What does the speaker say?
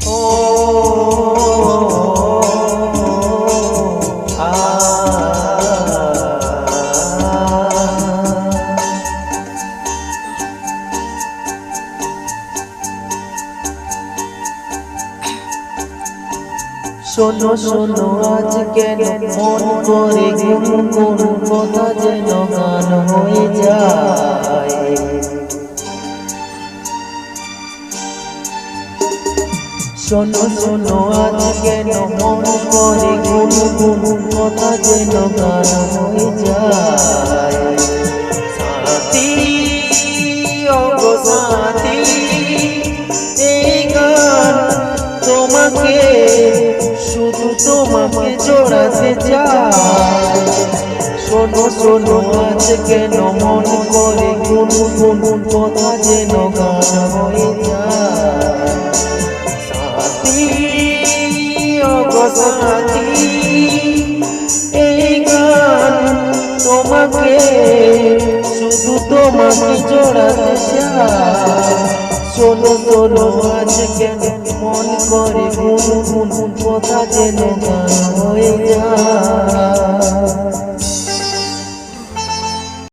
ও আ শোনো শোনো আজ কেন মন করে কোন কথা যেন গান হয়ে যায়। শোনো শোনো আজ কেন মন করে কোন কথা যেন গান হয়ে যায়। সাথী ও গো সাথী, এই গান তোমাকে শুধু তোমাকে জোড়াতে চাই। শোনো শোনো আজ কেন মন করে কোন কথা যেন গান হয়ে যায়। সাথী ও গো সাথী, এই গান তোমাকে শুধু তোমাকে জোড়াতে চাই। শোনো শোনো আজ কেন মন করে কোন কথা যেন গান হয়ে যায়।